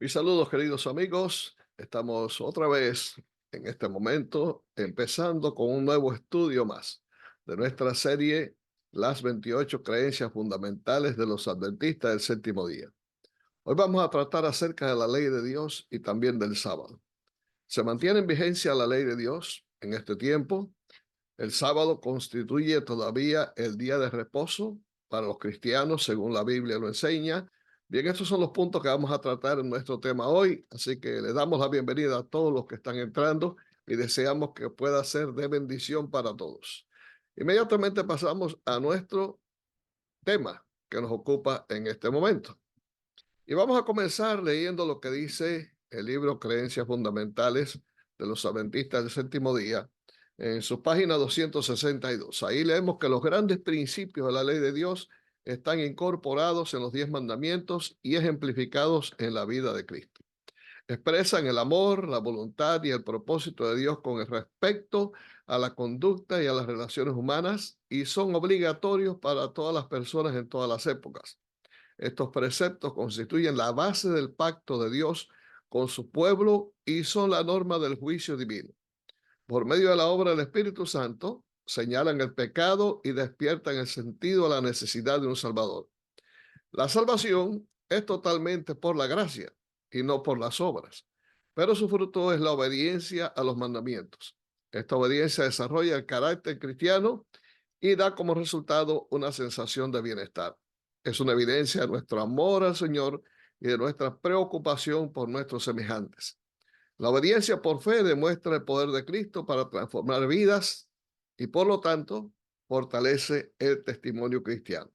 Mis saludos, queridos amigos. Estamos otra vez en este momento empezando con un nuevo estudio más de nuestra serie Las 28 creencias fundamentales de los adventistas del séptimo día. Hoy vamos a tratar acerca de la ley de Dios y también del sábado. ¿Se mantiene en vigencia la ley de Dios en este tiempo? ¿El sábado constituye todavía el día de reposo para los cristianos, según la Biblia lo enseña? Bien, estos son los puntos que vamos a tratar en nuestro tema hoy, así que le damos la bienvenida a todos los que están entrando y deseamos que pueda ser de bendición para todos. Inmediatamente pasamos a nuestro tema que nos ocupa en este momento. Y vamos a comenzar leyendo lo que dice el libro Creencias Fundamentales de los Adventistas del Séptimo Día, en su página 262. Ahí leemos que los grandes principios de la ley de Dios están incorporados en los 10 mandamientos y ejemplificados en la vida de Cristo. Expresan el amor, la voluntad y el propósito de Dios con respecto a la conducta y a las relaciones humanas y son obligatorios para todas las personas en todas las épocas. Estos preceptos constituyen la base del pacto de Dios con su pueblo y son la norma del juicio divino. Por medio de la obra del Espíritu Santo, señalan el pecado y despiertan el sentido a la necesidad de un Salvador. La salvación es totalmente por la gracia y no por las obras, pero su fruto es la obediencia a los mandamientos. Esta obediencia desarrolla el carácter cristiano y da como resultado una sensación de bienestar. Es una evidencia de nuestro amor al Señor y de nuestra preocupación por nuestros semejantes. La obediencia por fe demuestra el poder de Cristo para transformar vidas y por lo tanto fortalece el testimonio cristiano.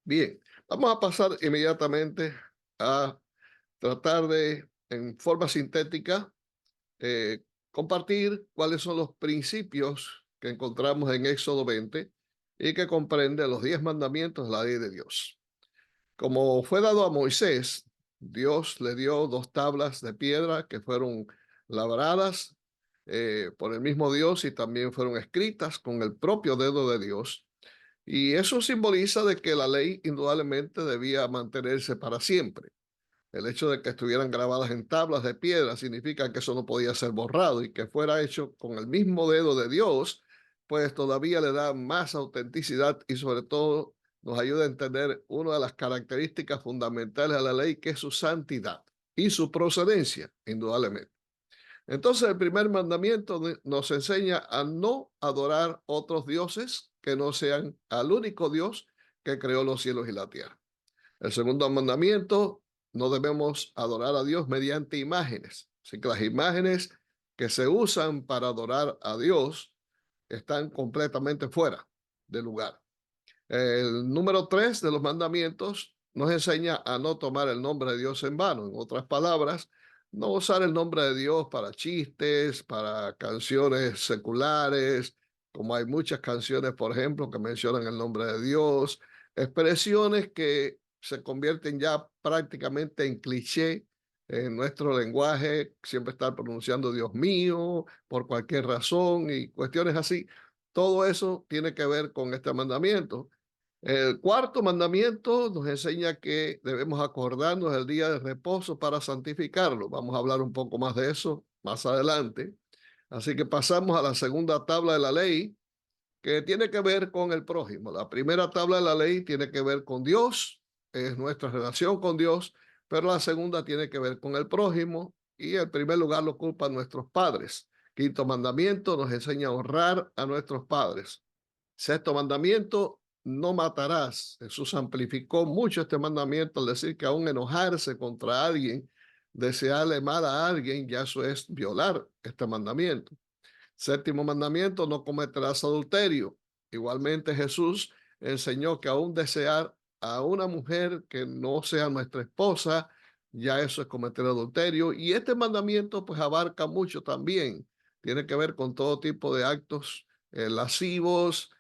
Bien, vamos a pasar inmediatamente a tratar de, en forma sintética, eh, compartir cuáles son los principios que encontramos en Éxodo 20 y que comprende los 10 mandamientos de la ley de Dios. Como fue dado a Moisés, Dios le dio 2 tablas de piedra que fueron labradas por el mismo Dios y también fueron escritas con el propio dedo de Dios. Y eso simboliza de que la ley indudablemente debía mantenerse para siempre. El hecho de que estuvieran grabadas en tablas de piedra significa que eso no podía ser borrado y que fuera hecho con el mismo dedo de Dios, pues todavía le da más autenticidad y sobre todo nos ayuda a entender una de las características fundamentales de la ley, que es su santidad y su procedencia, indudablemente. Entonces el primer mandamiento nos enseña a no adorar otros dioses que no sean al único Dios que creó los cielos y la tierra. El segundo mandamiento, no debemos adorar a Dios mediante imágenes. Así que las imágenes que se usan para adorar a Dios están completamente fuera de lugar. El número 3 de los mandamientos nos enseña a no tomar el nombre de Dios en vano. En otras palabras, no usar el nombre de Dios para chistes, para canciones seculares, como hay muchas canciones, por ejemplo, que mencionan el nombre de Dios, expresiones que se convierten ya prácticamente en cliché en nuestro lenguaje, siempre estar pronunciando Dios mío por cualquier razón y cuestiones así. Todo eso tiene que ver con este mandamiento. El cuarto mandamiento nos enseña que debemos acordarnos del día de reposo para santificarlo. Vamos a hablar un poco más de eso más adelante. Así que pasamos a la segunda tabla de la ley, que tiene que ver con el prójimo. La primera tabla de la ley tiene que ver con Dios, es nuestra relación con Dios, pero la segunda tiene que ver con el prójimo y el primer lugar lo ocupan nuestros padres. Quinto mandamiento nos enseña a honrar a nuestros padres. Sexto mandamiento, no matarás. Jesús amplificó mucho este mandamiento al decir que aún enojarse contra alguien, desearle mal a alguien, ya eso es violar este mandamiento. Séptimo mandamiento, no cometerás adulterio. Igualmente Jesús enseñó que aún desear a una mujer que no sea nuestra esposa, ya eso es cometer adulterio. Y este mandamiento pues abarca mucho también. Tiene que ver con todo tipo de actos lascivos,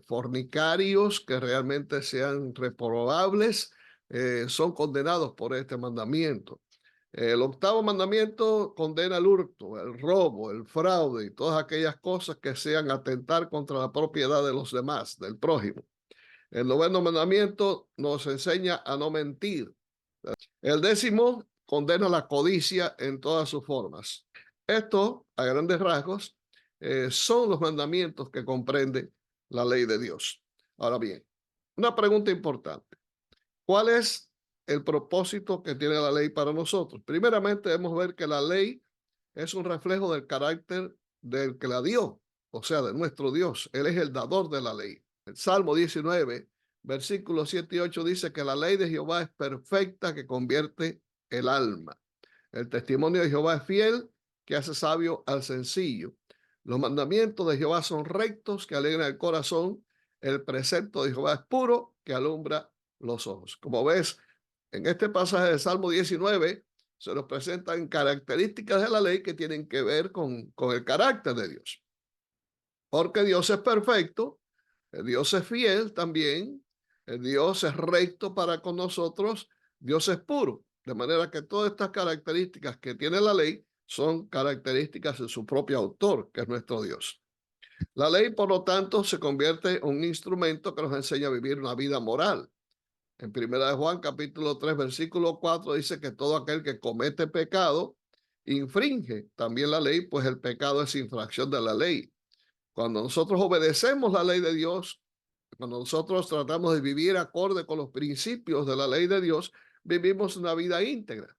fornicarios, que realmente sean reprobables, son condenados por este mandamiento. El octavo mandamiento condena el hurto, el robo, el fraude y todas aquellas cosas que sean atentar contra la propiedad de los demás, del prójimo. El noveno mandamiento nos enseña a no mentir. El 10º condena la codicia en todas sus formas. Esto, a grandes rasgos, son los mandamientos que comprende la ley de Dios. Ahora bien, una pregunta importante. ¿Cuál es el propósito que tiene la ley para nosotros? Primeramente, debemos ver que la ley es un reflejo del carácter del que la dio, o sea, de nuestro Dios. Él es el dador de la ley. El Salmo 19, versículos 7 y 8 dice que la ley de Jehová es perfecta, que convierte el alma. El testimonio de Jehová es fiel, que hace sabio al sencillo. Los mandamientos de Jehová son rectos, que alegran el corazón. El precepto de Jehová es puro, que alumbra los ojos. Como ves, en este pasaje de Salmo 19 se nos presentan características de la ley que tienen que ver con el carácter de Dios. Porque Dios es perfecto, Dios es fiel también, Dios es recto para con nosotros, Dios es puro. De manera que todas estas características que tiene la ley son características de su propio autor, que es nuestro Dios. La ley, por lo tanto, se convierte en un instrumento que nos enseña a vivir una vida moral. En 1 Juan capítulo 3, versículo 4 dice que todo aquel que comete pecado infringe también la ley, pues el pecado es infracción de la ley. Cuando nosotros obedecemos la ley de Dios, cuando nosotros tratamos de vivir acorde con los principios de la ley de Dios, vivimos una vida íntegra.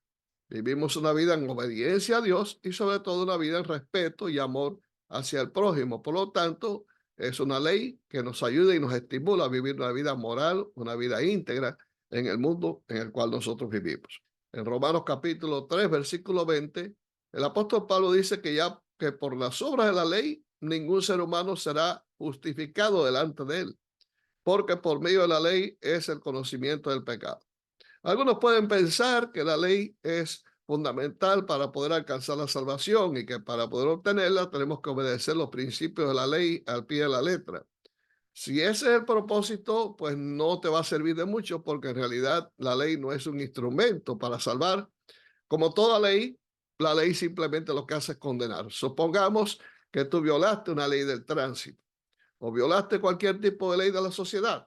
Vivimos una vida en obediencia a Dios y sobre todo una vida en respeto y amor hacia el prójimo. Por lo tanto, es una ley que nos ayuda y nos estimula a vivir una vida moral, una vida íntegra en el mundo en el cual nosotros vivimos. En Romanos capítulo 3, versículo 20, el apóstol Pablo dice que ya que por las obras de la ley ningún ser humano será justificado delante de él, porque por medio de la ley es el conocimiento del pecado. Algunos pueden pensar que la ley es fundamental para poder alcanzar la salvación y que para poder obtenerla tenemos que obedecer los principios de la ley al pie de la letra. Si ese es el propósito, pues no te va a servir de mucho porque en realidad la ley no es un instrumento para salvar. Como toda ley, la ley simplemente lo que hace es condenar. Supongamos que tú violaste una ley del tránsito o violaste cualquier tipo de ley de la sociedad,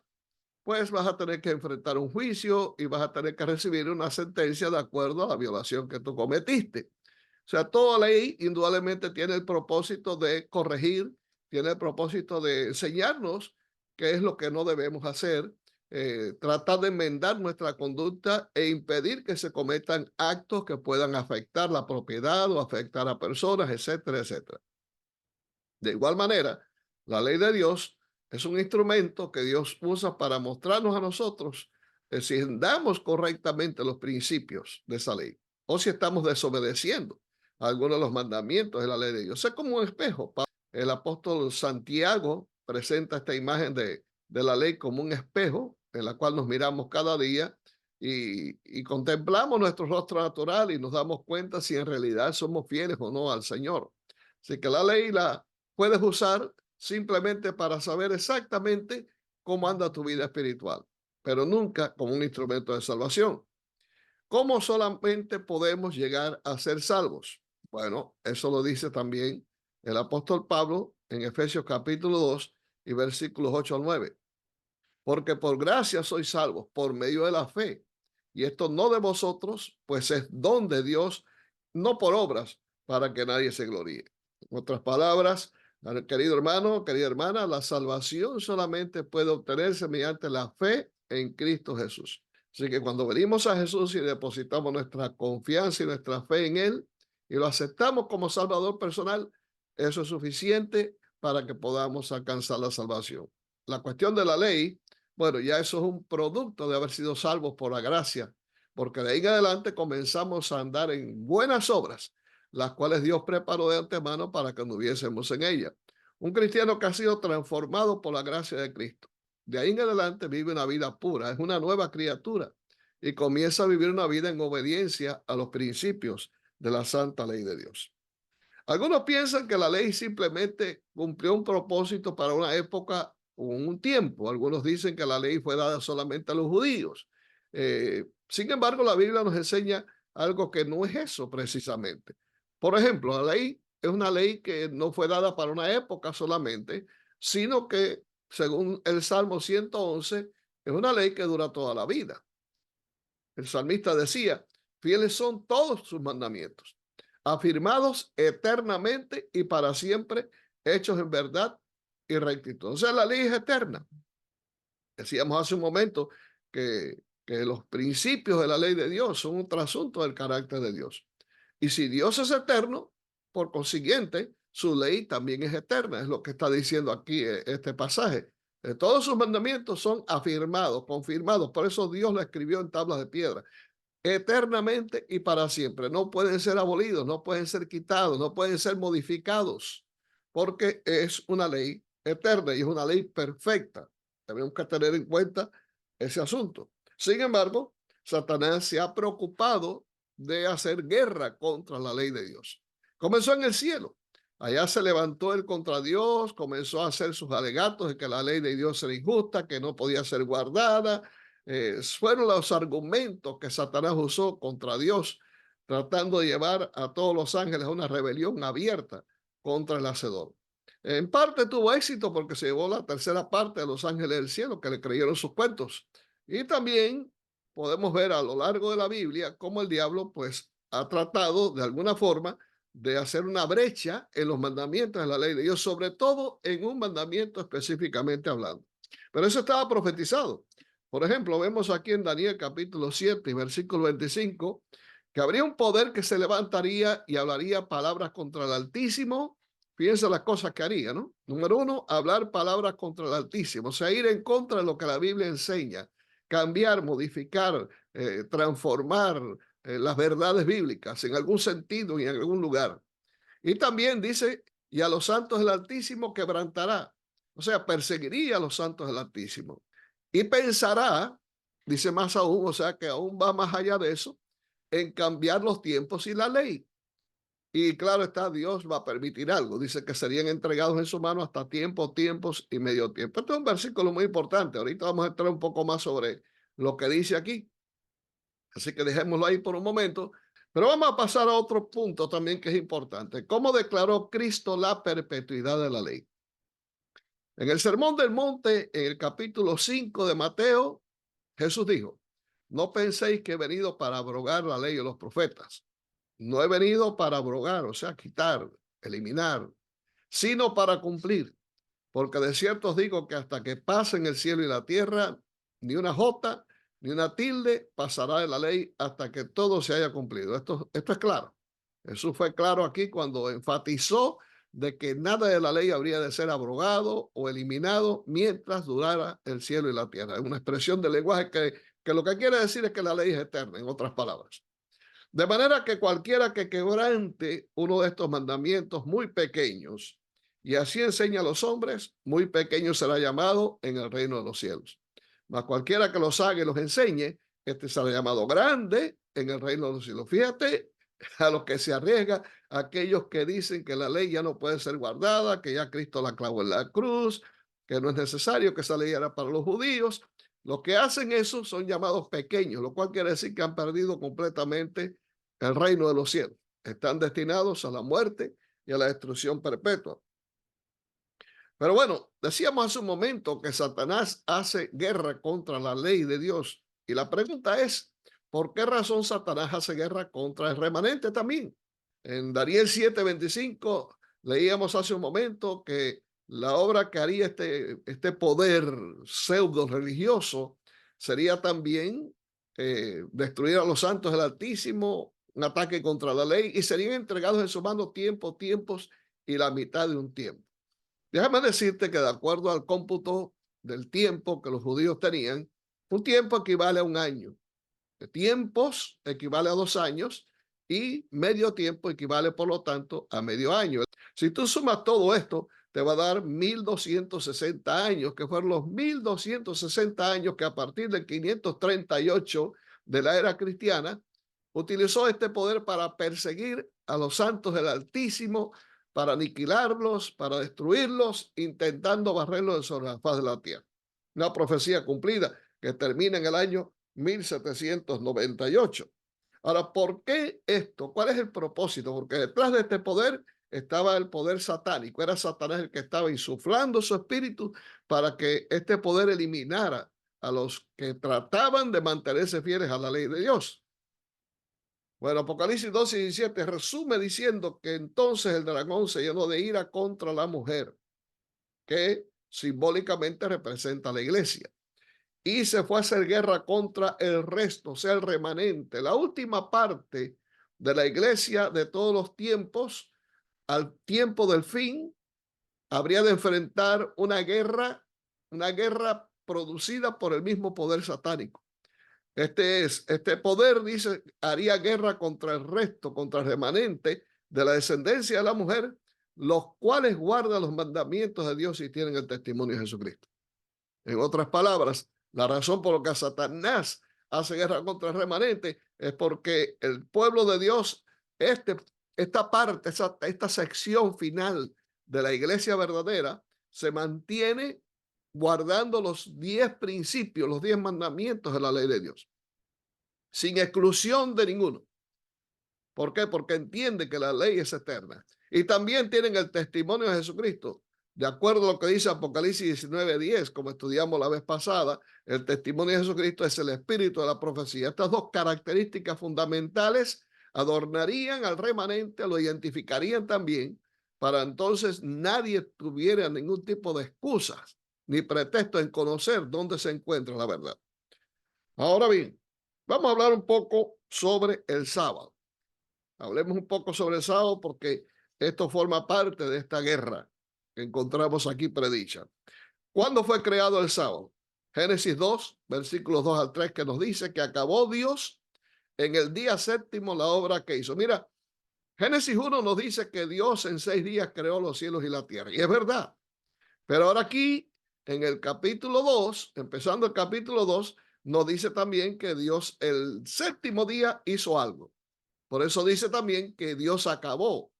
pues vas a tener que enfrentar un juicio y vas a tener que recibir una sentencia de acuerdo a la violación que tú cometiste. O sea, toda ley indudablemente tiene el propósito de corregir, tiene el propósito de enseñarnos qué es lo que no debemos hacer, tratar de enmendar nuestra conducta e impedir que se cometan actos que puedan afectar la propiedad o afectar a personas, etcétera, etcétera. De igual manera, la ley de Dios es un instrumento que Dios usa para mostrarnos a nosotros si damos correctamente los principios de esa ley o si estamos desobedeciendo algunos de los mandamientos de la ley de Dios. Es como un espejo. El apóstol Santiago presenta esta imagen de la ley como un espejo en la cual nos miramos cada día y contemplamos nuestro rostro natural y nos damos cuenta si en realidad somos fieles o no al Señor. Así que la ley la puedes usar simplemente para saber exactamente cómo anda tu vida espiritual, pero nunca como un instrumento de salvación. ¿Cómo solamente podemos llegar a ser salvos? Bueno, eso lo dice también el apóstol Pablo en Efesios capítulo 2 y versículos 8 al 9. Porque por gracia sois salvos por medio de la fe. Y esto no de vosotros, pues es don de Dios, no por obras, para que nadie se gloríe. En otras palabras, querido hermano, querida hermana, la salvación solamente puede obtenerse mediante la fe en Cristo Jesús. Así que cuando venimos a Jesús y depositamos nuestra confianza y nuestra fe en Él y lo aceptamos como Salvador personal, eso es suficiente para que podamos alcanzar la salvación. La cuestión de la ley, bueno, ya eso es un producto de haber sido salvos por la gracia, porque de ahí en adelante comenzamos a andar en buenas obras, las cuales Dios preparó de antemano para que anduviésemos en ellas. Un cristiano que ha sido transformado por la gracia de Cristo, de ahí en adelante vive una vida pura, es una nueva criatura y comienza a vivir una vida en obediencia a los principios de la santa ley de Dios. Algunos piensan que la ley simplemente cumplió un propósito para una época o un tiempo. Algunos dicen que la ley fue dada solamente a los judíos. Sin embargo, la Biblia nos enseña algo que no es eso precisamente. Por ejemplo, la ley es una ley que no fue dada para una época solamente, sino que, según el Salmo 111, es una ley que dura toda la vida. El salmista decía, fieles son todos sus mandamientos, afirmados eternamente y para siempre, hechos en verdad y rectitud. O sea, la ley es eterna. Decíamos hace un momento que los principios de la ley de Dios son un trasunto del carácter de Dios. Y si Dios es eterno, por consiguiente, su ley también es eterna. Es lo que está diciendo aquí este pasaje. Todos sus mandamientos son afirmados, confirmados. Por eso Dios lo escribió en tablas de piedra eternamente y para siempre. No pueden ser abolidos, no pueden ser quitados, no pueden ser modificados, porque es una ley eterna y es una ley perfecta. Tenemos que tener en cuenta ese asunto. Sin embargo, Satanás se ha preocupado de hacer guerra contra la ley de Dios. Comenzó en el cielo. Allá se levantó él contra Dios, comenzó a hacer sus alegatos de que la ley de Dios era injusta, que no podía ser guardada, fueron los argumentos que Satanás usó contra Dios, tratando de llevar a todos los ángeles a una rebelión abierta contra el Hacedor. En parte tuvo éxito porque se llevó la tercera parte de los ángeles del cielo que le creyeron sus cuentos. Y también podemos ver a lo largo de la Biblia cómo el diablo pues ha tratado de alguna forma de hacer una brecha en los mandamientos de la ley de Dios, sobre todo en un mandamiento específicamente hablando. Pero eso estaba profetizado. Por ejemplo, vemos aquí en Daniel capítulo 7 y versículo 25 que habría un poder que se levantaría y hablaría palabras contra el Altísimo. Fíjense las cosas que haría, ¿no? Número uno, hablar palabras contra el Altísimo, o sea, ir en contra de lo que la Biblia enseña, cambiar, modificar, transformar las verdades bíblicas en algún sentido y en algún lugar. Y también dice, y a los santos del Altísimo quebrantará. O sea, perseguiría a los santos del Altísimo. Y pensará, dice más aún, o sea, que aún va más allá de eso, en cambiar los tiempos y la ley. Y claro está, Dios va a permitir algo. Dice que serían entregados en su mano hasta tiempo, tiempos y medio tiempo. Este es un versículo muy importante. Ahorita vamos a entrar un poco más sobre lo que dice aquí. Así que dejémoslo ahí por un momento. Pero vamos a pasar a otro punto también que es importante. ¿Cómo declaró Cristo la perpetuidad de la ley? En el Sermón del Monte, en el capítulo 5 de Mateo, Jesús dijo, no penséis que he venido para abrogar la ley de los profetas. No he venido para abrogar, o sea, quitar, eliminar, sino para cumplir. Porque de cierto os digo que hasta que pasen el cielo y la tierra, ni una jota, ni una tilde pasará de la ley hasta que todo se haya cumplido. Esto es claro. Jesús fue claro aquí cuando enfatizó de que nada de la ley habría de ser abrogado o eliminado mientras durara el cielo y la tierra. Es una expresión de lenguaje que lo que quiere decir es que la ley es eterna, en otras palabras. De manera que cualquiera que quebrante uno de estos mandamientos muy pequeños, y así enseña a los hombres, muy pequeño será llamado en el reino de los cielos. Mas cualquiera que los haga y los enseñe, este será llamado grande en el reino de los cielos. Fíjate a los que se arriesga, aquellos que dicen que la ley ya no puede ser guardada, que ya Cristo la clavó en la cruz, que no es necesario, que esa ley era para los judíos. Los que hacen eso son llamados pequeños, lo cual quiere decir que han perdido completamente el reino de los cielos. Están destinados a la muerte y a la destrucción perpetua. Pero bueno, decíamos hace un momento que Satanás hace guerra contra la ley de Dios. Y la pregunta es, ¿por qué razón Satanás hace guerra contra el remanente también? En Daniel 7:25 leíamos hace un momento que la obra que haría este poder pseudo religioso sería también destruir a los santos del Altísimo, un ataque contra la ley, y serían entregados en su mano tiempos y la mitad de un tiempo. Déjame decirte que de acuerdo al cómputo del tiempo que los judíos tenían, un tiempo equivale a un año, de tiempos equivale a 2 años y medio tiempo equivale, por lo tanto, a medio año. Si tú sumas todo esto, te va a dar 1260 años, que fueron los 1260 años que a partir del 538 de la era cristiana, utilizó este poder para perseguir a los santos del Altísimo, para aniquilarlos, para destruirlos, intentando barrerlos sobre la faz de la tierra. Una profecía cumplida que termina en el año 1798. Ahora, ¿por qué esto? ¿Cuál es el propósito? Porque detrás de este poder estaba el poder satánico. Era Satanás el que estaba insuflando su espíritu para que este poder eliminara a los que trataban de mantenerse fieles a la ley de Dios. Bueno, Apocalipsis 12:17 resume diciendo que entonces el dragón se llenó de ira contra la mujer, que simbólicamente representa a la iglesia, y se fue a hacer guerra contra el resto, o sea, el remanente, la última parte de la iglesia de todos los tiempos. Al tiempo del fin, habría de enfrentar una guerra producida por el mismo poder satánico. Este poder, dice, haría guerra contra el resto, contra el remanente de la descendencia de la mujer, los cuales guardan los mandamientos de Dios y tienen el testimonio de Jesucristo. En otras palabras, la razón por la que Satanás hace guerra contra el remanente es porque el pueblo de Dios, esta parte, esta sección final de la iglesia verdadera, se mantiene guardando los 10 principios, los 10 mandamientos de la ley de Dios, sin exclusión de ninguno. ¿Por qué? Porque entiende que la ley es eterna. Y también tienen el testimonio de Jesucristo. De acuerdo a lo que dice Apocalipsis 19:10, como estudiamos la vez pasada, el testimonio de Jesucristo es el espíritu de la profecía. Estas dos características fundamentales adornarían al remanente, lo identificarían también, para entonces nadie tuviera ningún tipo de excusas ni pretexto en conocer dónde se encuentra la verdad. Ahora bien, vamos a hablar un poco sobre el sábado. Hablemos un poco sobre el sábado porque esto forma parte de esta guerra que encontramos aquí predicha. ¿Cuándo fue creado el sábado? Génesis 2, versículos 2 al 3, que nos dice que acabó Dios en el día séptimo la obra que hizo. Mira, Génesis 1 nos dice que Dios en 6 días creó los cielos y la tierra. Y es verdad. Pero ahora aquí, en el capítulo 2, empezando el capítulo 2, nos dice también que Dios el séptimo día hizo algo. Por eso dice también que Dios acabó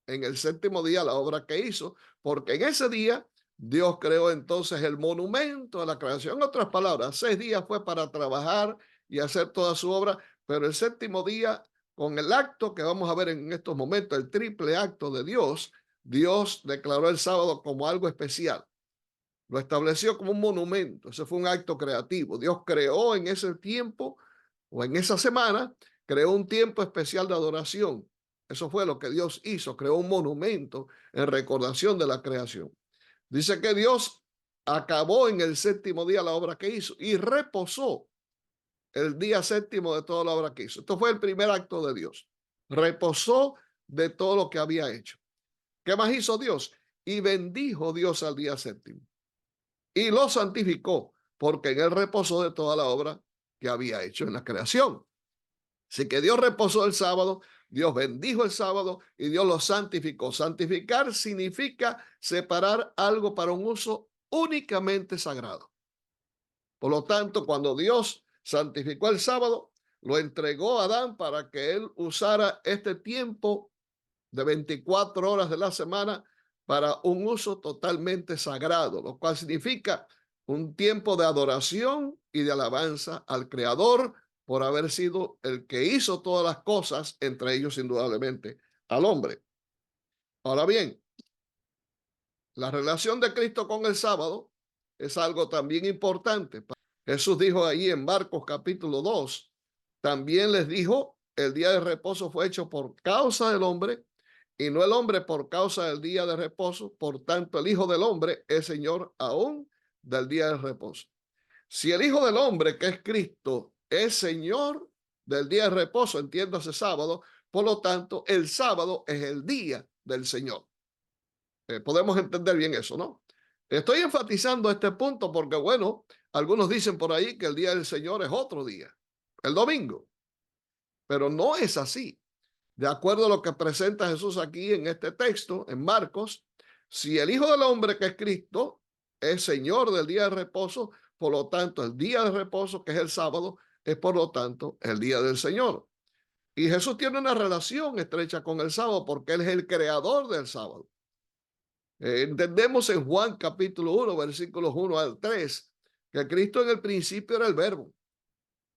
en el séptimo día la obra que hizo, porque en ese día Dios creó entonces el monumento de la creación. En otras palabras, 6 días fue para trabajar y hacer toda su obra, pero el séptimo día, con el acto que vamos a ver en estos momentos, el triple acto de Dios, Dios declaró el sábado como algo especial. Lo estableció como un monumento. Ese fue un acto creativo. Dios creó en ese tiempo o en esa semana, creó un tiempo especial de adoración. Eso fue lo que Dios hizo, creó un monumento en recordación de la creación. Dice que Dios acabó en el séptimo día la obra que hizo y reposó el día séptimo de toda la obra que hizo. Esto fue el primer acto de Dios. Reposó de todo lo que había hecho. ¿Qué más hizo Dios? Y bendijo Dios al día séptimo y lo santificó, porque en él reposó de toda la obra que había hecho en la creación. Así que Dios reposó el sábado, Dios bendijo el sábado y Dios lo santificó. Santificar significa separar algo para un uso únicamente sagrado. Por lo tanto, cuando Dios santificó el sábado, lo entregó a Adán para que él usara este tiempo de 24 horas de la semana para un uso totalmente sagrado, lo cual significa un tiempo de adoración y de alabanza al Creador por haber sido el que hizo todas las cosas, entre ellos indudablemente al hombre. Ahora bien, la relación de Cristo con el sábado es algo también importante. Jesús dijo ahí en Marcos capítulo 2, también les dijo, el día de reposo fue hecho por causa del hombre y no el hombre por causa del día de reposo. Por tanto, el Hijo del Hombre es Señor aún del día de reposo. Si el Hijo del Hombre, que es Cristo, es Señor del día de reposo, entiéndase sábado, por lo tanto, el sábado es el día del Señor. Podemos entender bien eso, ¿no? Estoy enfatizando este punto porque, bueno, algunos dicen por ahí que el día del Señor es otro día, el domingo, pero no es así. De acuerdo a lo que presenta Jesús aquí en este texto, en Marcos, si el Hijo del Hombre, que es Cristo, es Señor del día de reposo, por lo tanto, el día de reposo, que es el sábado, es por lo tanto el día del Señor. Y Jesús tiene una relación estrecha con el sábado porque Él es el creador del sábado. Entendemos en Juan capítulo 1, versículos 1 al 3, que Cristo en el principio era el verbo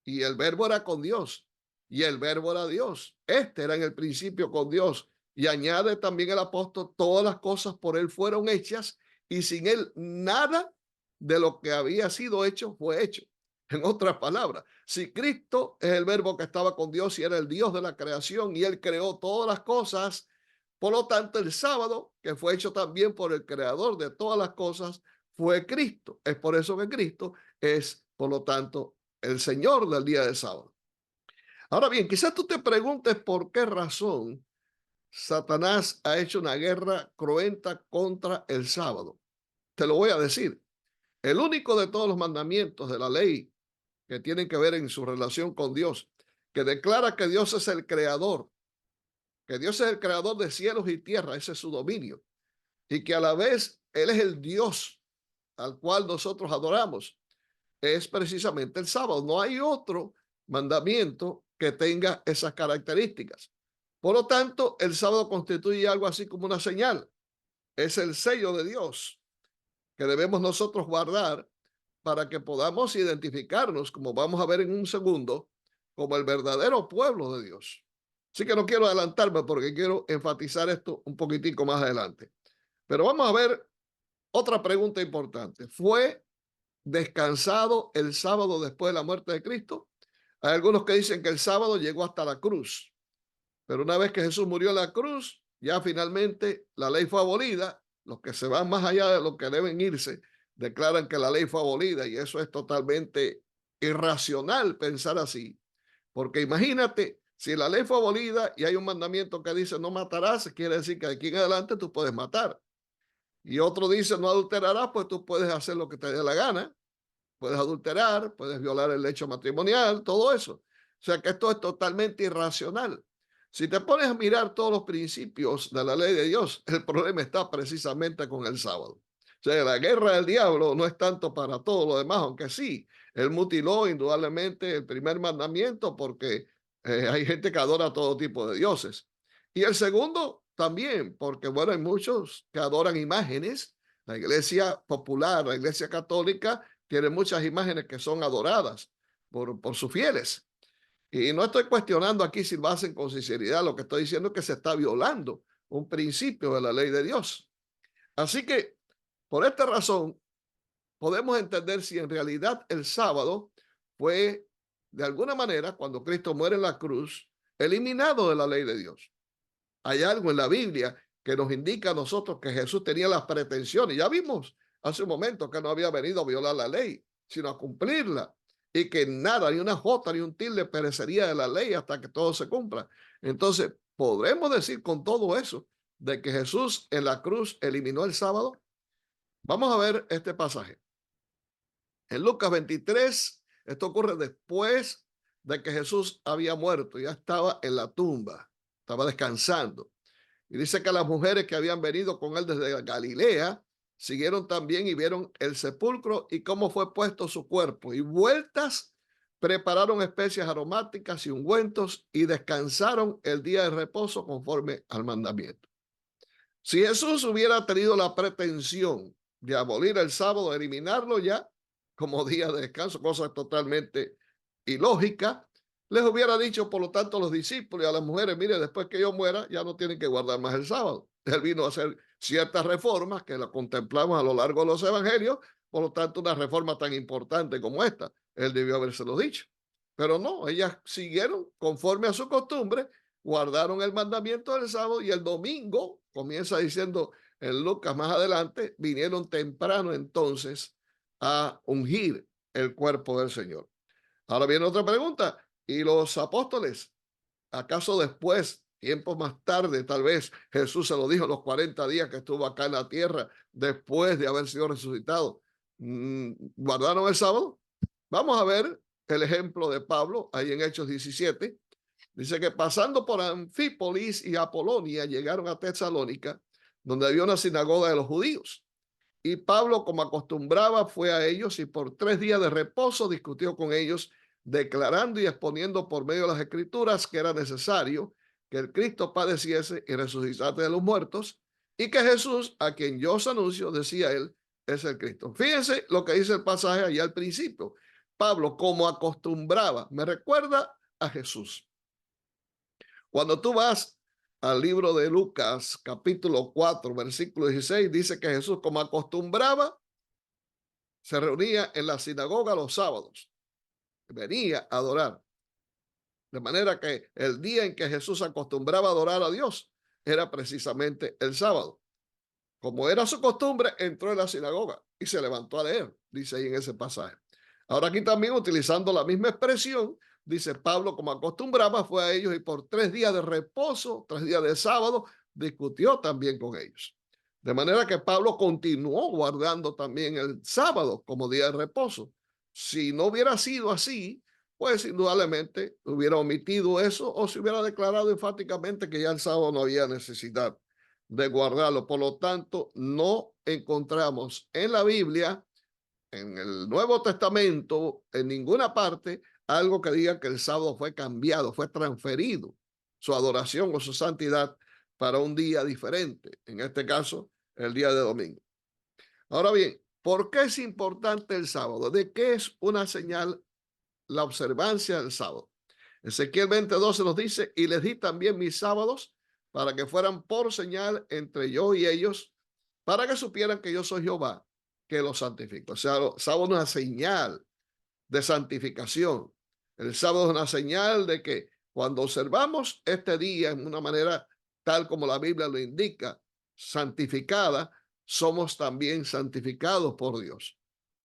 y el verbo era con Dios y el verbo era Dios. Este era en el principio con Dios. Y añade también el apóstol, todas las cosas por él fueron hechas y sin él nada de lo que había sido hecho fue hecho. En otras palabras, si Cristo es el verbo que estaba con Dios y era el Dios de la creación y él creó todas las cosas, por lo tanto el sábado, que fue hecho también por el creador de todas las cosas, fue Cristo. Es por eso que Cristo es, por lo tanto, el Señor del día de sábado. Ahora bien, quizás tú te preguntes por qué razón Satanás ha hecho una guerra cruenta contra el sábado. Te lo voy a decir. El único de todos los mandamientos de la ley que tienen que ver en su relación con Dios, que declara que Dios es el creador, que Dios es el creador de cielos y tierra, ese es su dominio, y que a la vez Él es el Dios al cual nosotros adoramos, es precisamente el sábado. No hay otro mandamiento que tenga esas características. Por lo tanto, el sábado constituye algo así como una señal. Es el sello de Dios que debemos nosotros guardar para que podamos identificarnos, como vamos a ver en un segundo, como el verdadero pueblo de Dios. Así que no quiero adelantarme porque quiero enfatizar esto un poquitico más adelante. Pero vamos a ver otra pregunta importante. ¿Fue descansado el sábado después de la muerte de Cristo? Hay algunos que dicen que el sábado llegó hasta la cruz, pero una vez que Jesús murió en la cruz, ya finalmente la ley fue abolida. Los que se van más allá de lo que deben irse declaran que la ley fue abolida y eso es totalmente irracional pensar así. Porque imagínate, si la ley fue abolida y hay un mandamiento que dice no matarás, quiere decir que de aquí en adelante tú puedes matar. Y otro dice no adulterarás, pues tú puedes hacer lo que te dé la gana. Puedes adulterar, puedes violar el lecho matrimonial, todo eso. O sea que esto es totalmente irracional. Si te pones a mirar todos los principios de la ley de Dios, el problema está precisamente con el sábado. O sea, la guerra del diablo no es tanto para todo lo demás, aunque sí, él mutiló indudablemente el primer mandamiento porque hay gente que adora todo tipo de dioses. Y el segundo también, porque bueno, hay muchos que adoran imágenes. La iglesia popular, la iglesia católica, tiene muchas imágenes que son adoradas por sus fieles. Y no estoy cuestionando aquí si lo hacen con sinceridad, lo que estoy diciendo es que se está violando un principio de la ley de Dios. Así que, por esta razón, podemos entender si en realidad el sábado fue, de alguna manera, cuando Cristo muere en la cruz, eliminado de la ley de Dios. Hay algo en la Biblia que nos indica a nosotros que Jesús tenía las pretensiones. Ya vimos hace un momento que no había venido a violar la ley, sino a cumplirla. Y que nada, ni una jota, ni un tilde perecería de la ley hasta que todo se cumpla. Entonces, ¿podremos decir con todo eso de que Jesús en la cruz eliminó el sábado? Vamos a ver este pasaje. En Lucas 23, esto ocurre después de que Jesús había muerto, ya estaba en la tumba, estaba descansando. Y dice que las mujeres que habían venido con él desde Galilea siguieron también y vieron el sepulcro y cómo fue puesto su cuerpo. Y vueltas prepararon especias aromáticas y ungüentos y descansaron el día de reposo conforme al mandamiento. Si Jesús hubiera tenido la pretensión de abolir el sábado, eliminarlo ya como día de descanso, cosa totalmente ilógica, les hubiera dicho, por lo tanto, a los discípulos y a las mujeres, mire, después que yo muera, ya no tienen que guardar más el sábado. Él vino a hacer ciertas reformas que la contemplamos a lo largo de los evangelios, por lo tanto, una reforma tan importante como esta, él debió habérselo dicho. Pero no, ellas siguieron conforme a su costumbre, guardaron el mandamiento del sábado y el domingo, comienza diciendo en Lucas más adelante, vinieron temprano entonces a ungir el cuerpo del Señor. Ahora viene otra pregunta. ¿Y los apóstoles? ¿Acaso después, tiempos más tarde, tal vez Jesús se lo dijo los 40 días que estuvo acá en la tierra, después de haber sido resucitado, guardaron el sábado? Vamos a ver el ejemplo de Pablo ahí en Hechos 17. Dice que pasando por Anfípolis y Apolonia llegaron a Tesalónica, donde había una sinagoga de los judíos. Y Pablo, como acostumbraba, fue a ellos y por 3 días de reposo discutió con ellos, declarando y exponiendo por medio de las escrituras que era necesario que el Cristo padeciese y resucitase de los muertos, y que Jesús, a quien yo os anuncio, decía él, es el Cristo. Fíjense lo que dice el pasaje allá al principio. Pablo, como acostumbraba, me recuerda a Jesús. Cuando tú vas al libro de Lucas, capítulo 4, versículo 16, dice que Jesús, como acostumbraba, se reunía en la sinagoga los sábados. venía a adorar. De manera que el día en que Jesús acostumbraba a adorar a Dios era precisamente el sábado. Como era su costumbre, entró en la sinagoga y se levantó a leer, dice ahí en ese pasaje. Ahora aquí también utilizando la misma expresión, dice Pablo, como acostumbraba, fue a ellos y por 3 días de reposo, 3 días de sábado, discutió también con ellos. De manera que Pablo continuó guardando también el sábado como día de reposo. Si no hubiera sido así, pues indudablemente hubiera omitido eso o se hubiera declarado enfáticamente que ya el sábado no había necesidad de guardarlo. Por lo tanto, no encontramos en la Biblia, en el Nuevo Testamento, en ninguna parte, algo que diga que el sábado fue cambiado, fue transferido, su adoración o su santidad para un día diferente, en este caso, el día de domingo. Ahora bien, ¿por qué es importante el sábado? ¿De qué es una señal la observancia del sábado? Ezequiel 20:12 nos dice, y les di también mis sábados para que fueran por señal entre yo y ellos, para que supieran que yo soy Jehová, que los santifico. O sea, el sábado es una señal de santificación. El sábado es una señal de que cuando observamos este día en una manera tal como la Biblia lo indica, santificada, somos también santificados por Dios.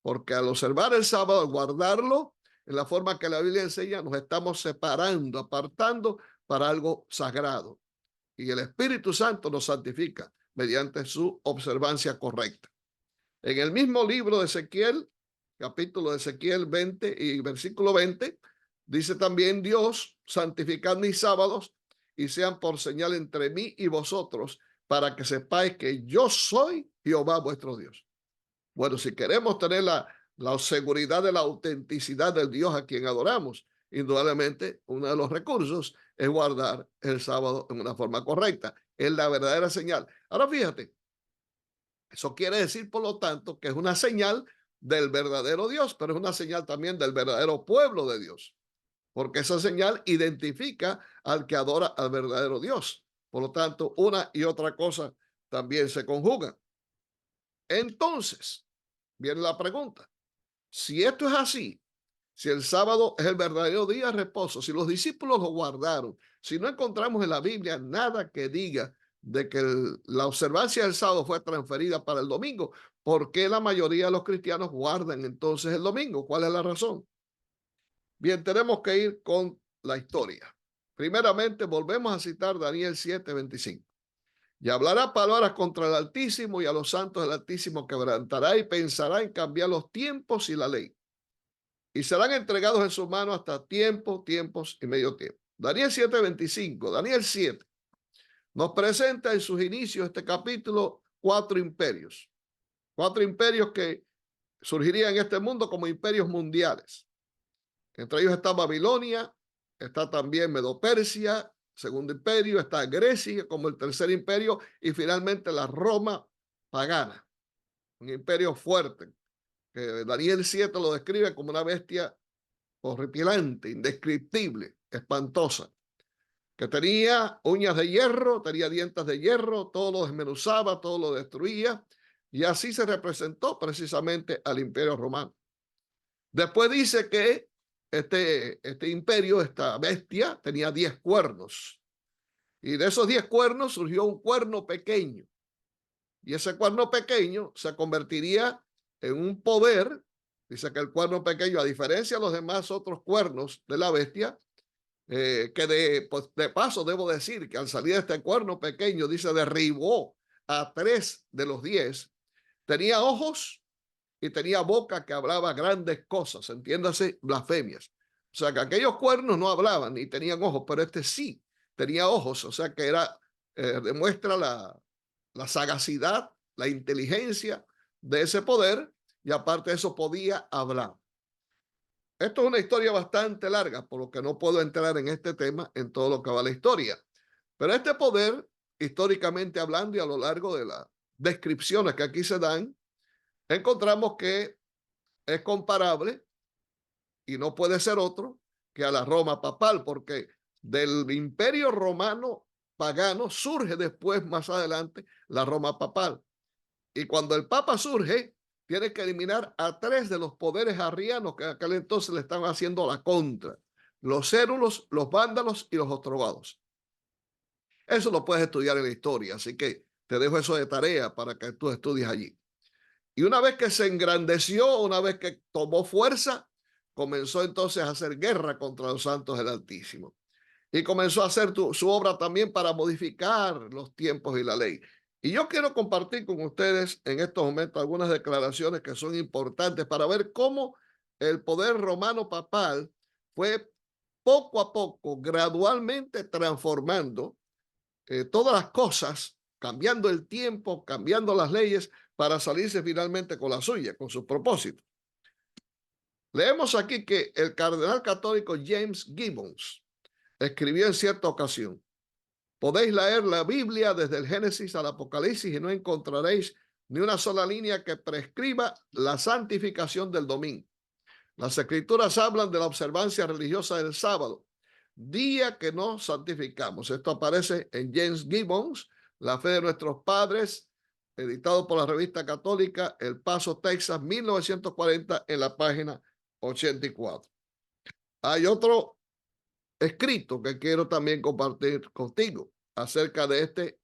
Porque al observar el sábado, al guardarlo, en la forma que la Biblia enseña, nos estamos separando, apartando para algo sagrado. Y el Espíritu Santo nos santifica mediante su observancia correcta. En el mismo libro de Ezequiel, capítulo de Ezequiel 20 y versículo 20, dice también Dios, santificad mis sábados y sean por señal entre mí y vosotros, para que sepáis que yo soy Jehová vuestro Dios. Bueno, si queremos tener la seguridad de la autenticidad del Dios a quien adoramos, indudablemente uno de los recursos es guardar el sábado en una forma correcta. Es la verdadera señal. Ahora fíjate, eso quiere decir, por lo tanto, que es una señal del verdadero Dios, pero es una señal también del verdadero pueblo de Dios, porque esa señal identifica al que adora al verdadero Dios. Por lo tanto, una y otra cosa también se conjugan. Entonces, viene la pregunta, si esto es así, si el sábado es el verdadero día de reposo, si los discípulos lo guardaron, si no encontramos en la Biblia nada que diga de que la observancia del sábado fue transferida para el domingo, ¿por qué la mayoría de los cristianos guardan entonces el domingo? ¿Cuál es la razón? Bien, tenemos que ir con la historia. Primeramente, volvemos a citar Daniel 7:25. Y hablará palabras contra el Altísimo y a los santos del Altísimo quebrantará y pensará en cambiar los tiempos y la ley. Y serán entregados en su mano hasta tiempo, tiempos y medio tiempo. Daniel 7:25, Daniel 7, nos presenta en sus inicios este capítulo cuatro imperios que surgirían en este mundo como imperios mundiales. Entre ellos está Babilonia, está también Medo-Persia, segundo imperio, está Grecia como el tercer imperio y finalmente la Roma pagana, un imperio fuerte, que Daniel 7 lo describe como una bestia horripilante, indescriptible, espantosa, que tenía uñas de hierro, tenía dientes de hierro, todo lo desmenuzaba, todo lo destruía, y así se representó precisamente al imperio romano. Después dice que este imperio, esta bestia, tenía 10 cuernos, y de esos 10 cuernos surgió un cuerno pequeño, y ese cuerno pequeño se convertiría en un poder. Dice que el cuerno pequeño, a diferencia de los demás otros cuernos de la bestia, pues de paso debo decir que al salir de este cuerno pequeño, dice, derribó a 3 de los 10. Tenía ojos y tenía boca que hablaba grandes cosas, entiéndase, blasfemias. O sea que aquellos cuernos no hablaban ni tenían ojos, pero este sí tenía ojos, o sea que demuestra la sagacidad, la inteligencia de ese poder, y aparte de eso podía hablar. Esto es una historia bastante larga, por lo que no puedo entrar en este tema en todo lo que va la historia. Pero este poder, históricamente hablando y a lo largo de las descripciones que aquí se dan, encontramos que es comparable y no puede ser otro que a la Roma papal, porque del imperio romano pagano surge después, más adelante, la Roma papal. Y cuando el Papa surge, tiene que eliminar a 3 de los poderes arrianos que en aquel entonces le estaban haciendo la contra: los cérulos, los vándalos y los ostrogodos. Eso lo puedes estudiar en la historia, así que te dejo eso de tarea para que tú estudies allí. Y una vez que se engrandeció, una vez que tomó fuerza, comenzó entonces a hacer guerra contra los santos del Altísimo. Y comenzó a hacer su obra también para modificar los tiempos y la ley. Y yo quiero compartir con ustedes en estos momentos algunas declaraciones que son importantes para ver cómo el poder romano papal fue poco a poco, gradualmente transformando todas las cosas, cambiando el tiempo, cambiando las leyes para salirse finalmente con la suya, con sus propósitos. Leemos aquí que el cardenal católico James Gibbons escribió en cierta ocasión: podéis leer la Biblia desde el Génesis al Apocalipsis y no encontraréis ni una sola línea que prescriba la santificación del domingo. Las escrituras hablan de la observancia religiosa del sábado, día que no santificamos. Esto aparece en James Gibbons, La fe de nuestros padres, editado por la revista católica El Paso, Texas, 1940, en la página 84. Hay otro escrito que quiero también compartir contigo acerca de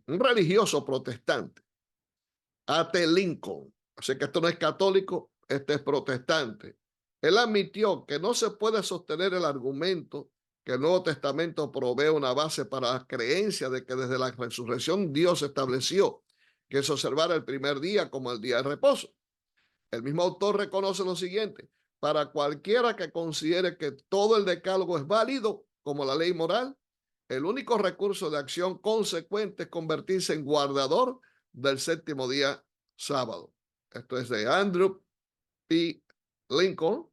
un religioso protestante, A.T. Lincoln. Así que esto no es católico, este es protestante. Él admitió que no se puede sostener el argumento que el Nuevo Testamento provee una base para la creencia de que desde la resurrección Dios estableció que se observara el primer día como el día de reposo. El mismo autor reconoce lo siguiente: para cualquiera que considere que todo el decálogo es válido como la ley moral, el único recurso de acción consecuente es convertirse en guardador del séptimo día sábado. Esto es de Andrew P. Lincoln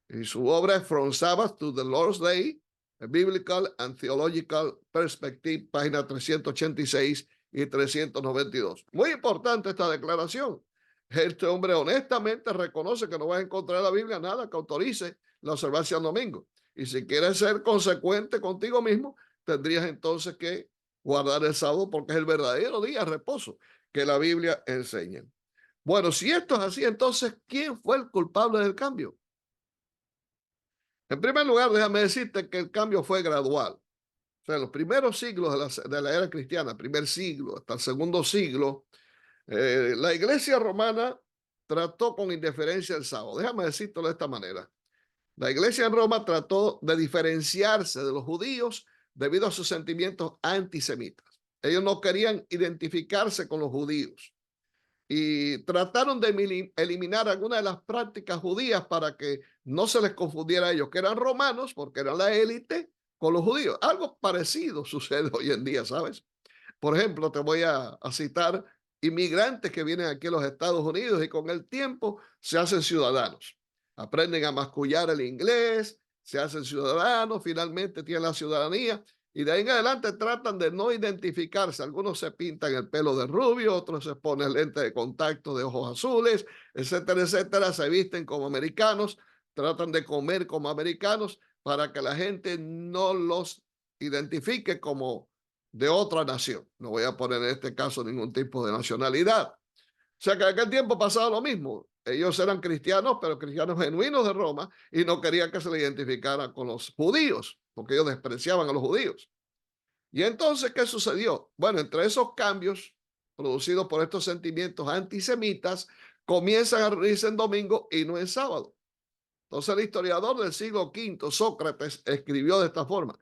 y su obra es From Sabbath to the Lord's Day, a Biblical and Theological Perspective, página 386 y 392. Muy importante esta declaración. Este hombre honestamente reconoce que no vas a encontrar en la Biblia nada que autorice la observancia del domingo. Y si quieres ser consecuente contigo mismo, tendrías entonces que guardar el sábado porque es el verdadero día de reposo que la Biblia enseña. Bueno, si esto es así, entonces, ¿quién fue el culpable del cambio? En primer lugar, déjame decirte que el cambio fue gradual. O sea, en los primeros siglos de la era cristiana, primer siglo hasta el segundo siglo, la iglesia romana trató con indiferencia el sábado. Déjame decirlo de esta manera. La iglesia en Roma trató de diferenciarse de los judíos debido a sus sentimientos antisemitas. Ellos no querían identificarse con los judíos y trataron de eliminar algunas de las prácticas judías para que no se les confundiera a ellos, que eran romanos, porque eran la élite, con los judíos. Algo parecido sucede hoy en día, ¿sabes? Por ejemplo, te voy a citar inmigrantes que vienen aquí a los Estados Unidos y con el tiempo se hacen ciudadanos. Aprenden a mascullar el inglés, se hacen ciudadanos, finalmente tienen la ciudadanía y de ahí en adelante tratan de no identificarse. Algunos se pintan el pelo de rubio, otros se ponen lentes de contacto de ojos azules, etcétera, etcétera. Se visten como americanos, tratan de comer como americanos para que la gente no los identifique como de otra nación. No voy a poner en este caso ningún tipo de nacionalidad. O sea que en aquel tiempo pasaba lo mismo. Ellos eran cristianos, pero cristianos genuinos de Roma y no querían que se le identificara con los judíos, porque ellos despreciaban a los judíos. Y entonces, ¿qué sucedió? Bueno, entre esos cambios producidos por estos sentimientos antisemitas, comienzan a reunirse en domingo y no en sábado. Entonces, el historiador del siglo V, Sócrates, escribió de esta forma: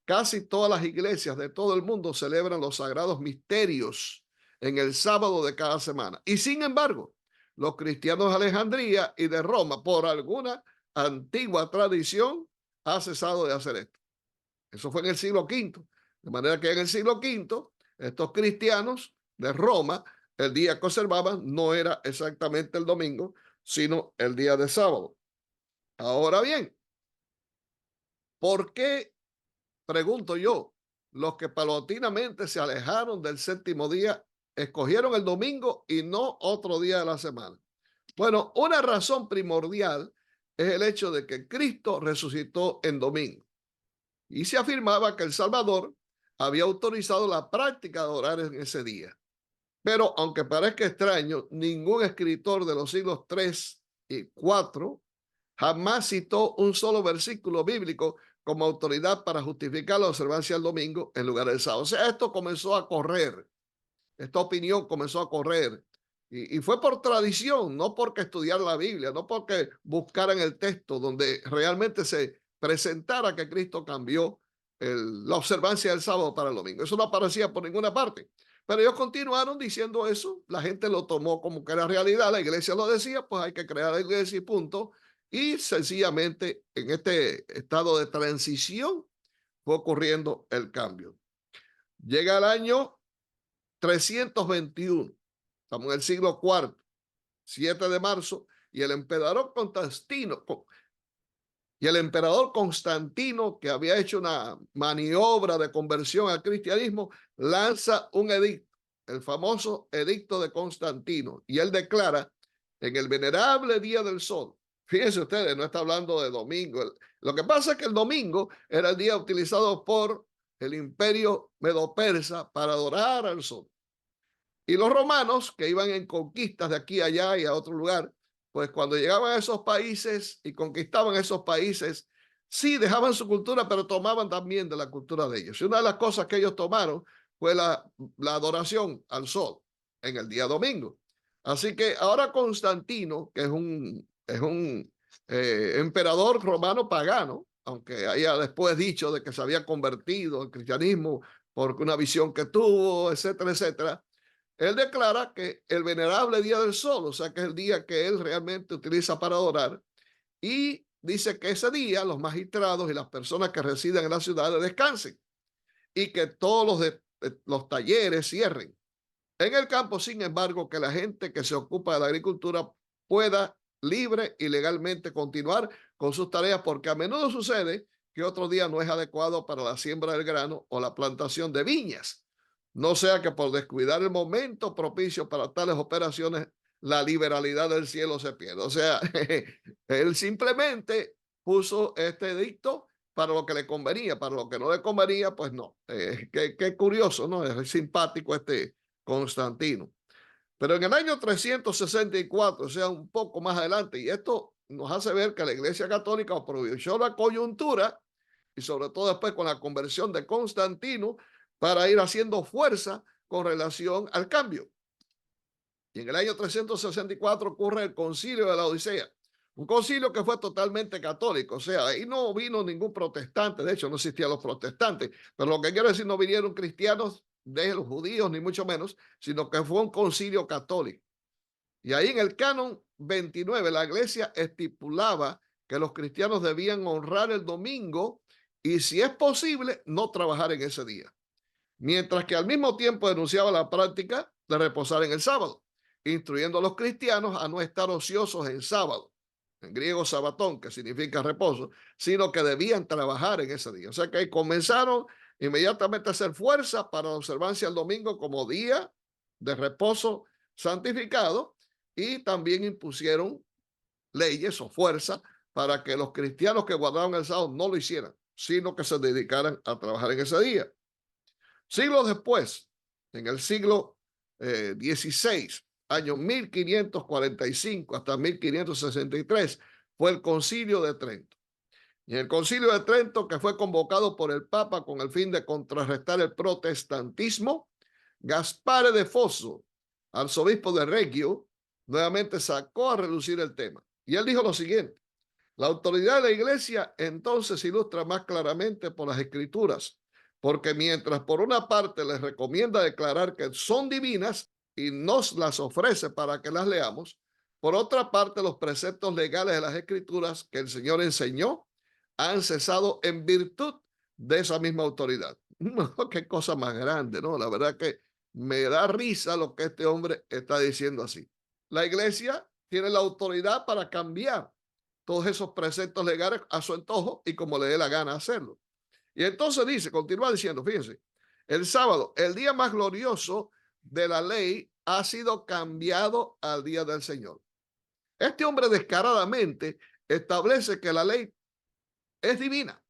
casi todas las iglesias de todo el mundo celebran los sagrados misterios en el sábado de cada semana. Y sin embargo, los cristianos de Alejandría y de Roma, por alguna antigua tradición, han cesado de hacer esto. Eso fue en el siglo V. De manera que en el siglo V, estos cristianos de Roma, el día que observaban no era exactamente el domingo, sino el día de sábado. Ahora bien, ¿por qué, pregunto yo, los que paulatinamente se alejaron del séptimo día escogieron el domingo y no otro día de la semana? Bueno, una razón primordial es el hecho de que Cristo resucitó en domingo y se afirmaba que el Salvador había autorizado la práctica de orar en ese día. Pero aunque parezca extraño, ningún escritor de los siglos 3 y 4 jamás citó un solo versículo bíblico como autoridad para justificar la observancia del domingo en lugar del sábado. O sea, esto comenzó a correr, esta opinión comenzó a correr. Y fue por tradición, no porque estudiar la Biblia, no porque buscaran el texto donde realmente se presentara que Cristo cambió la observancia del sábado para el domingo. Eso no aparecía por ninguna parte. Pero ellos continuaron diciendo eso, la gente lo tomó como que era realidad, la iglesia lo decía, pues hay que crear la iglesia y punto. Y sencillamente en este estado de transición fue ocurriendo el cambio. Llega el año 321, estamos en el siglo IV, 7 de marzo, y el emperador Constantino, que había hecho una maniobra de conversión al cristianismo, lanza un edicto, el famoso edicto de Constantino, y él declara en el venerable día del sol. Fíjense ustedes, no está hablando de domingo. Lo que pasa es que el domingo era el día utilizado por el imperio medo-persa para adorar al sol. Y los romanos, que iban en conquistas de aquí a allá y a otro lugar, pues cuando llegaban a esos países y conquistaban esos países, sí dejaban su cultura, pero tomaban también de la cultura de ellos. Y una de las cosas que ellos tomaron fue la adoración al sol en el día domingo. Así que ahora Constantino, que es un emperador romano pagano, aunque haya después dicho de que se había convertido al cristianismo por una visión que tuvo, etcétera, etcétera, él declara que el venerable día del sol, o sea que es el día que él realmente utiliza para adorar, y dice que ese día los magistrados y las personas que residen en la ciudad descansen y que todos los talleres cierren. En el campo, sin embargo, que la gente que se ocupa de la agricultura pueda libre y legalmente continuar con sus tareas, porque a menudo sucede que otro día no es adecuado para la siembra del grano o la plantación de viñas. No sea que por descuidar el momento propicio para tales operaciones, la liberalidad del cielo se pierda. O sea, él simplemente puso este edicto para lo que le convenía, para lo que no le convenía, pues no. Qué curioso, ¿no? Es simpático este Constantino. Pero en el año 364, o sea, un poco más adelante, y esto nos hace ver que la Iglesia Católica aprovechó la coyuntura y sobre todo después con la conversión de Constantino para ir haciendo fuerza con relación al cambio. Y en el año 364 ocurre el concilio de la Odisea, un concilio que fue totalmente católico, o sea, ahí no vino ningún protestante, de hecho no existían los protestantes, pero lo que quiero decir, no vinieron cristianos de los judíos, ni mucho menos, sino que fue un concilio católico. Y ahí en el canon 29 la iglesia estipulaba que los cristianos debían honrar el domingo y si es posible no trabajar en ese día, mientras que al mismo tiempo denunciaba la práctica de reposar en el sábado, instruyendo a los cristianos a no estar ociosos en sábado, en griego sabatón, que significa reposo, sino que debían trabajar en ese día. O sea que comenzaron inmediatamente a hacer fuerza para la observancia del domingo como día de reposo santificado y también impusieron leyes o fuerza para que los cristianos que guardaban el sábado no lo hicieran, sino que se dedicaran a trabajar en ese día. Siglos después, en el siglo XVI, año 1545 hasta 1563, fue el Concilio de Trento. Y en el Concilio de Trento, que fue convocado por el Papa con el fin de contrarrestar el protestantismo, Gaspare de Fosso, arzobispo de Reggio, nuevamente sacó a relucir el tema. Y él dijo lo siguiente: la autoridad de la iglesia entonces se ilustra más claramente por las escrituras, porque mientras por una parte les recomienda declarar que son divinas y nos las ofrece para que las leamos, por otra parte los preceptos legales de las escrituras que el Señor enseñó han cesado en virtud de esa misma autoridad. Qué cosa más grande, ¿no? La verdad que me da risa lo que este hombre está diciendo así. La iglesia tiene la autoridad para cambiar todos esos preceptos legales a su antojo y como le dé la gana hacerlo. Y entonces dice, continúa diciendo, fíjense, el sábado, el día más glorioso de la ley, ha sido cambiado al día del Señor. Este hombre descaradamente establece que la ley es divina.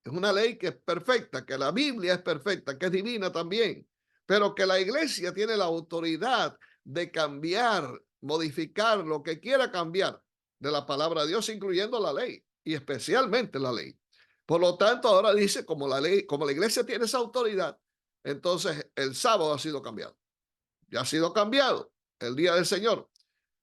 Es una ley que es perfecta, que la Biblia es perfecta, que es divina también. pero que la iglesia tiene la autoridad de cambiar, modificar lo que quiera cambiar de la palabra de Dios, incluyendo la ley y especialmente la ley. Por lo tanto, ahora dice, como la ley, como la iglesia tiene esa autoridad, entonces el sábado ha sido cambiado. Ya ha sido cambiado el día del Señor.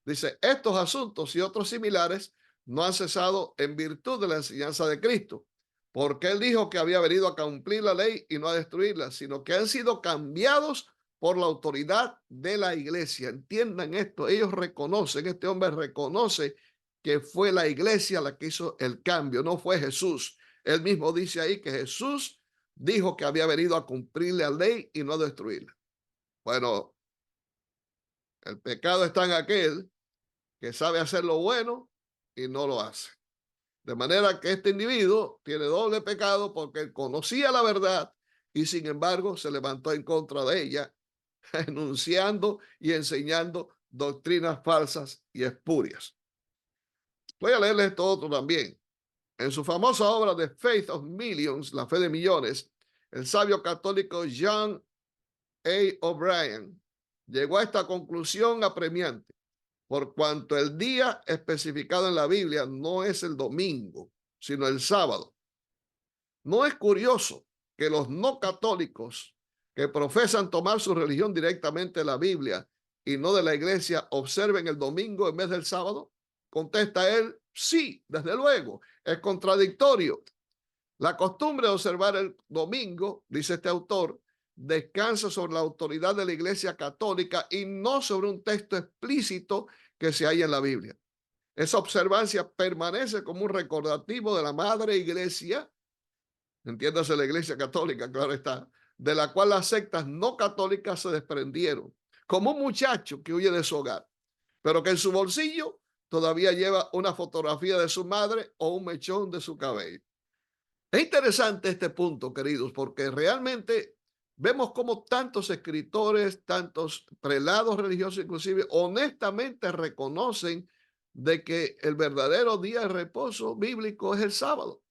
Dice, estos asuntos y otros similares no han cesado en virtud de la enseñanza de Cristo, porque él dijo que había venido a cumplir la ley y no a destruirla, sino que han sido cambiados por la autoridad de la iglesia. Entiendan esto, ellos reconocen, este hombre reconoce que fue la iglesia la que hizo el cambio, no fue Jesús. Él mismo dice ahí que Jesús dijo que había venido a cumplir la ley y no a destruirla. Bueno, el pecado está en aquel que sabe hacer lo bueno y no lo hace. De manera que este individuo tiene doble pecado porque él conocía la verdad y sin embargo se levantó en contra de ella, enunciando y enseñando doctrinas falsas y espurias. Voy a leerles esto otro también. En su famosa obra The Faith of Millions, La Fe de Millones, el sabio católico John A. O'Brien llegó a esta conclusión apremiante. Por cuanto el día especificado en la Biblia no es el domingo, sino el sábado. ¿No es curioso que los no católicos que profesan tomar su religión directamente de la Biblia y no de la iglesia observen el domingo en vez del sábado? Contesta él, sí, desde luego, es contradictorio. La costumbre de observar el domingo, dice este autor, descansa sobre la autoridad de la Iglesia Católica y no sobre un texto explícito que se halla en la Biblia. Esa observancia permanece como un recordativo de la Madre Iglesia, entiéndase la Iglesia Católica, claro está, de la cual las sectas no católicas se desprendieron, como un muchacho que huye de su hogar, pero que en su bolsillo todavía lleva una fotografía de su madre o un mechón de su cabello. Es interesante este punto, queridos, porque realmente vemos cómo tantos escritores, tantos prelados religiosos inclusive, honestamente reconocen de que el verdadero día de reposo bíblico es el sábado.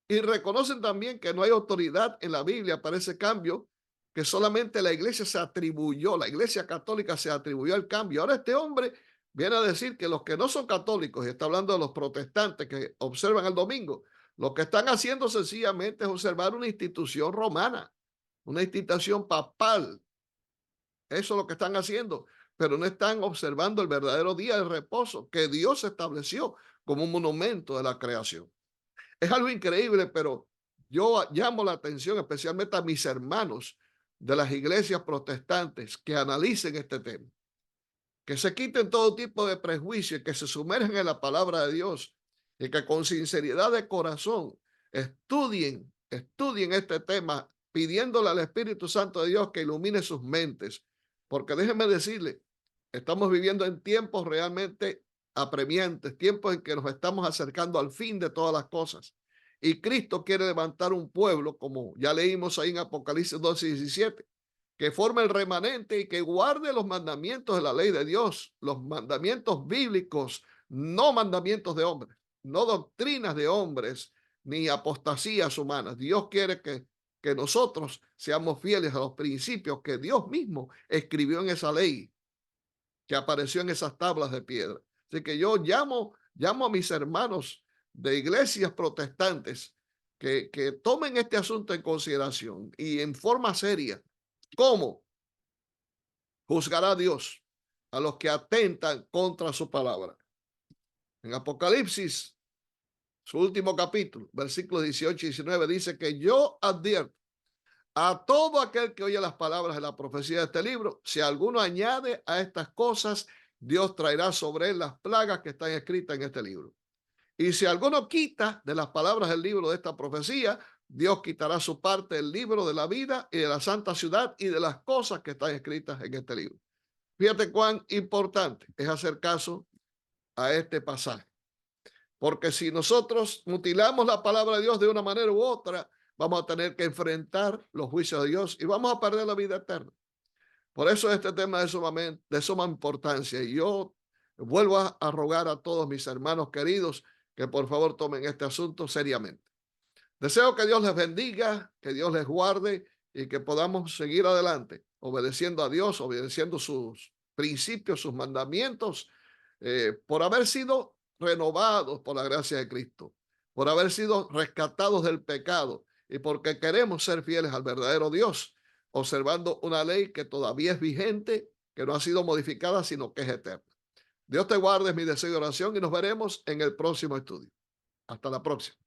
Y reconocen también que no hay autoridad en la Biblia para ese cambio, que solamente la iglesia se atribuyó, la iglesia católica se atribuyó el cambio. Ahora este hombre viene a decir que los que no son católicos, y está hablando de los protestantes que observan el domingo, lo que están haciendo sencillamente es observar una institución romana, una institución papal. Eso es lo que están haciendo, pero no están observando el verdadero día de reposo que Dios estableció como un monumento de la creación. Es algo increíble, pero yo llamo la atención especialmente a mis hermanos de las iglesias protestantes que analicen este tema, que se quiten todo tipo de prejuicio y que se sumergen en la palabra de Dios y que con sinceridad de corazón estudien este tema pidiéndole al Espíritu Santo de Dios que ilumine sus mentes, porque déjenme decirle, estamos viviendo en tiempos realmente apremiantes, tiempos en que nos estamos acercando al fin de todas las cosas. Y Cristo quiere levantar un pueblo, como ya leímos ahí en Apocalipsis 12:17, que forme el remanente y que guarde los mandamientos de la ley de Dios, los mandamientos bíblicos, no mandamientos de hombres, no doctrinas de hombres, ni apostasías humanas. Dios quiere que nosotros seamos fieles a los principios que Dios mismo escribió en esa ley, que apareció en esas tablas de piedra. Así que yo llamo a mis hermanos de iglesias protestantes que tomen este asunto en consideración y en forma seria. ¿Cómo juzgará Dios a los que atentan contra su palabra? En Apocalipsis, su último capítulo, versículos 18 y 19, dice que yo advierto a todo aquel que oye las palabras de la profecía de este libro, si alguno añade a estas cosas, Dios traerá sobre él las plagas que están escritas en este libro. Y si alguno quita de las palabras del libro de esta profecía, Dios quitará su parte del libro de la vida y de la santa ciudad y de las cosas que están escritas en este libro. Fíjate cuán importante es hacer caso a este pasaje. Porque si nosotros mutilamos la palabra de Dios de una manera u otra, vamos a tener que enfrentar los juicios de Dios y vamos a perder la vida eterna. Por eso este tema es de suma importancia. Y yo vuelvo a rogar a todos mis hermanos queridos que por favor tomen este asunto seriamente. Deseo que Dios les bendiga, que Dios les guarde y que podamos seguir adelante obedeciendo a Dios, obedeciendo sus principios, sus mandamientos, por haber sido renovados por la gracia de Cristo, por haber sido rescatados del pecado y porque queremos ser fieles al verdadero Dios, observando una ley que todavía es vigente, que no ha sido modificada, sino que es eterna. Dios te guarde, es mi deseo de oración y nos veremos en el próximo estudio. Hasta la próxima.